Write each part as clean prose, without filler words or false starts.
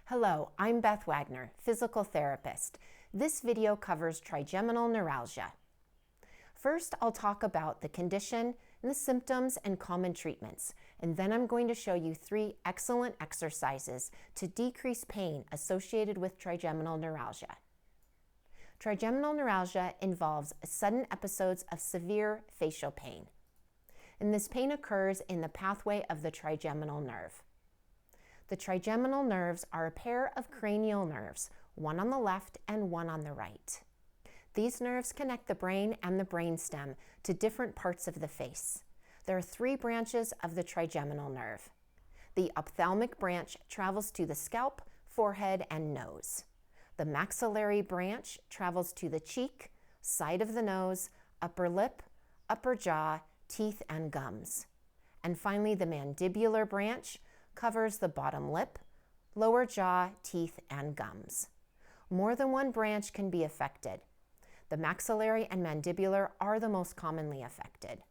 Hello, I'm Beth Wagner, physical therapist. This video covers trigeminal neuralgia. First, I'll talk about the condition and the symptoms and common treatments, and then I'm going to show you 3 excellent exercises to decrease pain associated with trigeminal neuralgia. Trigeminal neuralgia involves sudden episodes of severe facial pain, and this pain occurs in the pathway of the trigeminal nerve. The trigeminal nerves are a pair of cranial nerves, one on the left and one on the right. These nerves connect the brain and the brainstem to different parts of the face. There are 3 branches of the trigeminal nerve. The ophthalmic branch travels to the scalp, forehead, and nose. The maxillary branch travels to the cheek, side of the nose, upper lip, upper jaw, teeth, and gums. And finally, the mandibular branch covers the bottom lip, lower jaw, teeth, and gums. More than one branch can be affected. The maxillary and mandibular are the most commonly affected.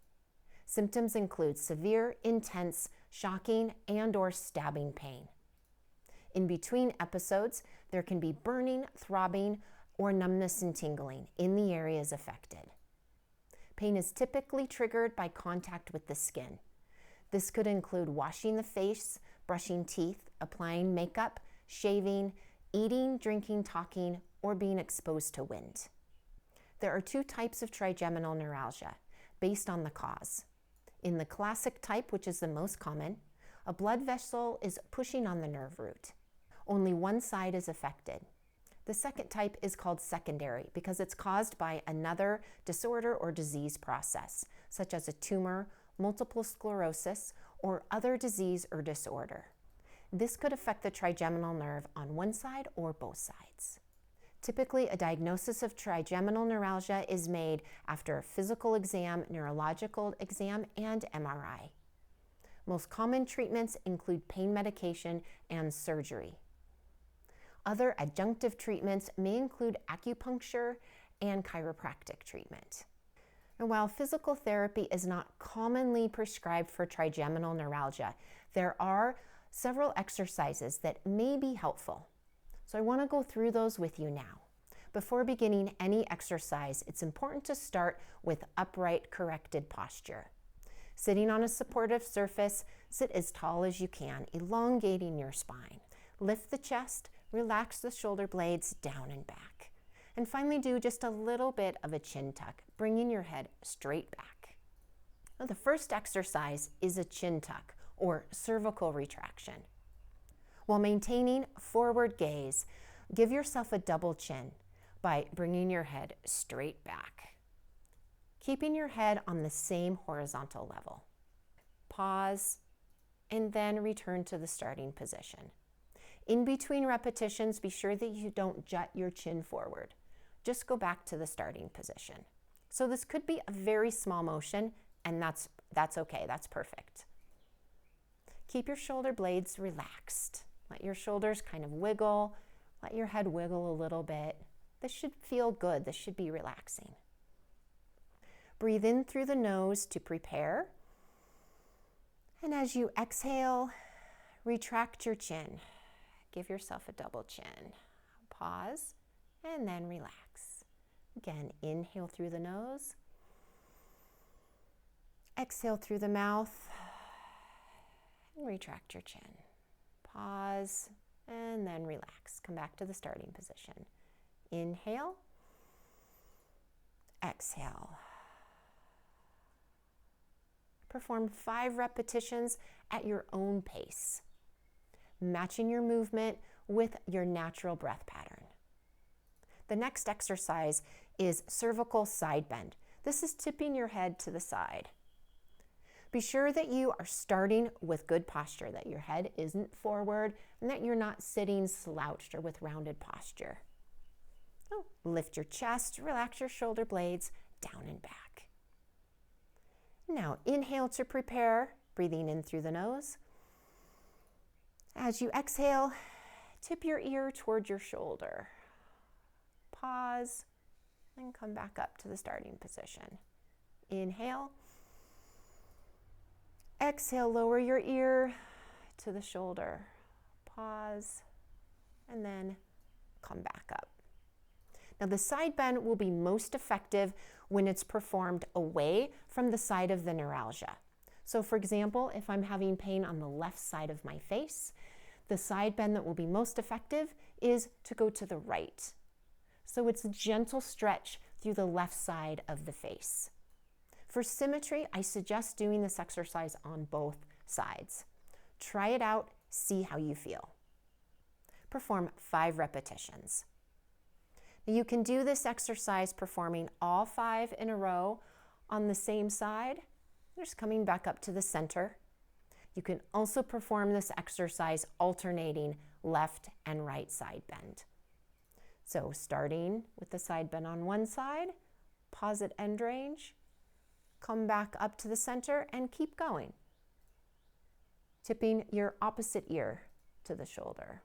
Symptoms include severe, intense, shocking, and/or stabbing pain. In between episodes, there can be burning, throbbing, or numbness and tingling in the areas affected. Pain is typically triggered by contact with the skin. This could include washing the face, brushing teeth, applying makeup, shaving, eating, drinking, talking, or being exposed to wind. There are 2 types of trigeminal neuralgia based on the cause. In the classic type, which is the most common, a blood vessel is pushing on the nerve root. Only one side is affected. The second type is called secondary because it's caused by another disorder or disease process, such as a tumor, multiple sclerosis, or other disease or disorder. This could affect the trigeminal nerve on one side or both sides. Typically, a diagnosis of trigeminal neuralgia is made after a physical exam, neurological exam, and MRI. Most common treatments include pain medication and surgery. Other adjunctive treatments may include acupuncture and chiropractic treatment. And while physical therapy is not commonly prescribed for trigeminal neuralgia, there are several exercises that may be helpful. So I want to go through those with you now. Before beginning any exercise, it's important to start with upright, corrected posture. Sitting on a supportive surface, sit as tall as you can, elongating your spine. Lift the chest, relax the shoulder blades down and back. And finally, do just a little bit of a chin tuck, bringing your head straight back. Now, the first exercise is a chin tuck or cervical retraction. While maintaining forward gaze, give yourself a double chin by bringing your head straight back, keeping your head on the same horizontal level. Pause, and then return to the starting position. In between repetitions, be sure that you don't jut your chin forward. Just go back to the starting position. So this could be a very small motion, and that's okay, that's perfect. Keep your shoulder blades relaxed. Let your shoulders kind of wiggle. Let your head wiggle a little bit. This should feel good. This should be relaxing. Breathe in through the nose to prepare. And as you exhale, retract your chin. Give yourself a double chin. Pause, and then relax. Again, inhale through the nose. Exhale through the mouth. And retract your chin. Pause, and then relax. Come back to the starting position. Inhale. Exhale. Perform 5 repetitions at your own pace, matching your movement with your natural breath pattern. The next exercise is cervical sidebend. This is tipping your head to the side. Be sure that you are starting with good posture, that your head isn't forward, and that you're not sitting slouched or with rounded posture. So, lift your chest, relax your shoulder blades down and back. Now, inhale to prepare, breathing in through the nose. As you exhale, tip your ear toward your shoulder. Pause, and come back up to the starting position. Inhale. Exhale, lower your ear to the shoulder. Pause, and then come back up. Now the side bend will be most effective when it's performed away from the side of the neuralgia. So for example, if I'm having pain on the left side of my face, the side bend that will be most effective is to go to the right. So it's a gentle stretch through the left side of the face. For symmetry, I suggest doing this exercise on both sides. Try it out, see how you feel. Perform 5 repetitions. Now you can do this exercise performing all 5 in a row on the same side, just coming back up to the center. You can also perform this exercise alternating left and right side bend. So starting with the side bend on one side, pause at end range, come back up to the center and keep going. Tipping your opposite ear to the shoulder.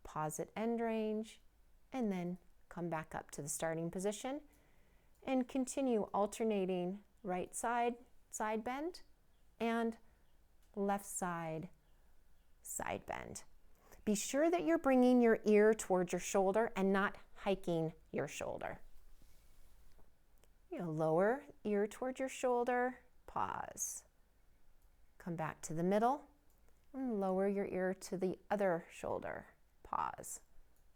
Pause at end range and then come back up to the starting position and continue alternating right side, side bend, and left side, side bend. Be sure that you're bringing your ear towards your shoulder and not hiking your shoulder. Lower ear towards your shoulder, pause. Come back to the middle and lower your ear to the other shoulder, pause.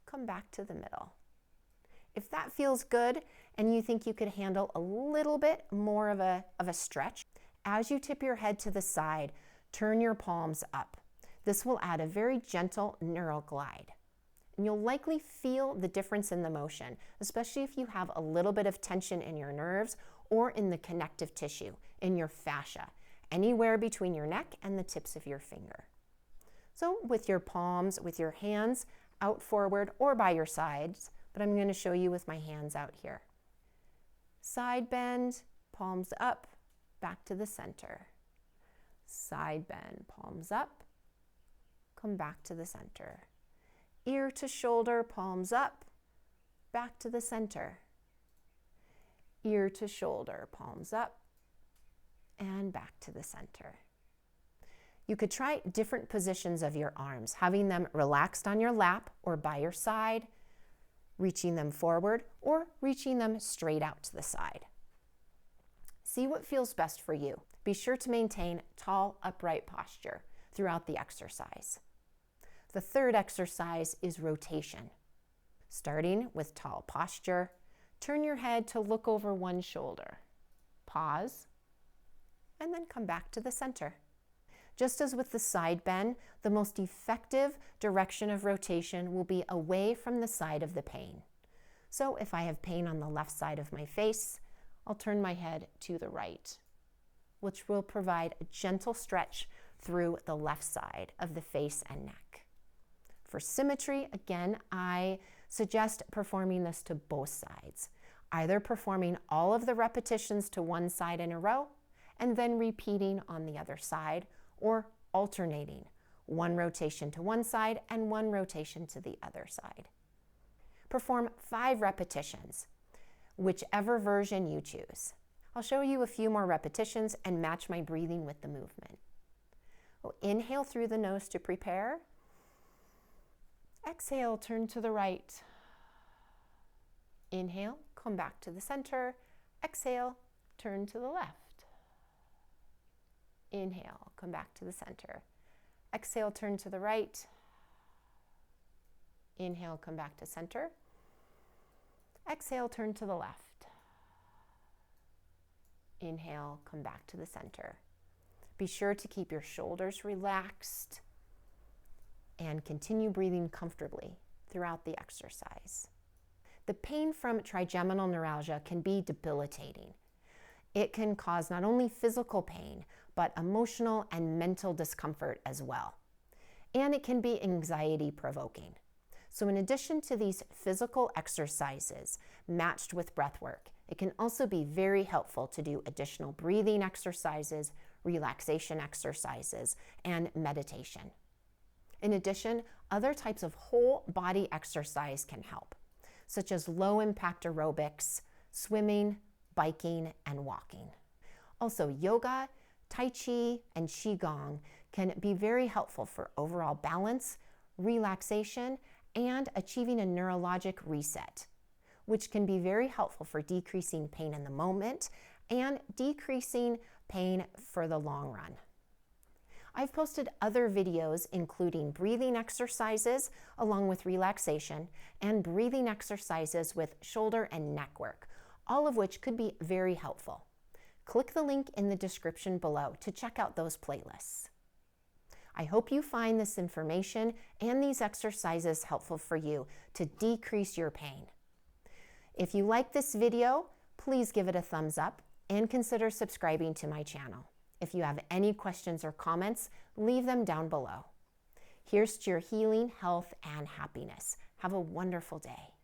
Come back to the middle. If that feels good and you think you could handle a little bit more of a stretch, as you tip your head to the side, turn your palms up. This will add a very gentle neural glide. And you'll likely feel the difference in the motion, especially if you have a little bit of tension in your nerves or in the connective tissue, in your fascia, anywhere between your neck and the tips of your finger. So with your palms, with your hands out forward or by your sides, but I'm going to show you with my hands out here. Side bend, palms up, back to the center. Side bend, palms up, come back to the center. Ear to shoulder, palms up, back to the center. Ear to shoulder, palms up, and back to the center. You could try different positions of your arms, having them relaxed on your lap or by your side, reaching them forward, or reaching them straight out to the side. See what feels best for you. Be sure to maintain tall, upright posture throughout the exercise. The third exercise is rotation. Starting with tall posture, turn your head to look over one shoulder. Pause, and then come back to the center. Just as with the side bend, the most effective direction of rotation will be away from the side of the pain. So if I have pain on the left side of my face, I'll turn my head to the right, which will provide a gentle stretch through the left side of the face and neck. For symmetry, again, I suggest performing this to both sides, either performing all of the repetitions to one side in a row and then repeating on the other side, or alternating one rotation to one side and one rotation to the other side. Perform 5 repetitions, whichever version you choose. I'll show you a few more repetitions and match my breathing with the movement. Inhale through the nose to prepare. Exhale, turn to the right. Inhale, come back to the center. Exhale, turn to the left. Inhale, come back to the center. Exhale, turn to the right. Inhale, come back to center. Exhale, turn to the left. Inhale, come back to the center. Be sure to keep your shoulders relaxed and continue breathing comfortably throughout the exercise. The pain from trigeminal neuralgia can be debilitating. It can cause not only physical pain, but emotional and mental discomfort as well. And it can be anxiety provoking. So in addition to these physical exercises matched with breath work, it can also be very helpful to do additional breathing exercises, relaxation exercises, and meditation. In addition, other types of whole body exercise can help, such as low impact aerobics, swimming, biking, and walking. Also, yoga, Tai Chi, and Qigong can be very helpful for overall balance, relaxation, and achieving a neurologic reset, which can be very helpful for decreasing pain in the moment and decreasing pain for the long run. I've posted other videos including breathing exercises along with relaxation and breathing exercises with shoulder and neck work, all of which could be very helpful. Click the link in the description below to check out those playlists. I hope you find this information and these exercises helpful for you to decrease your pain. If you like this video, please give it a thumbs up and consider subscribing to my channel. If you have any questions or comments, leave them down below. Here's to your healing, health, and happiness. Have a wonderful day.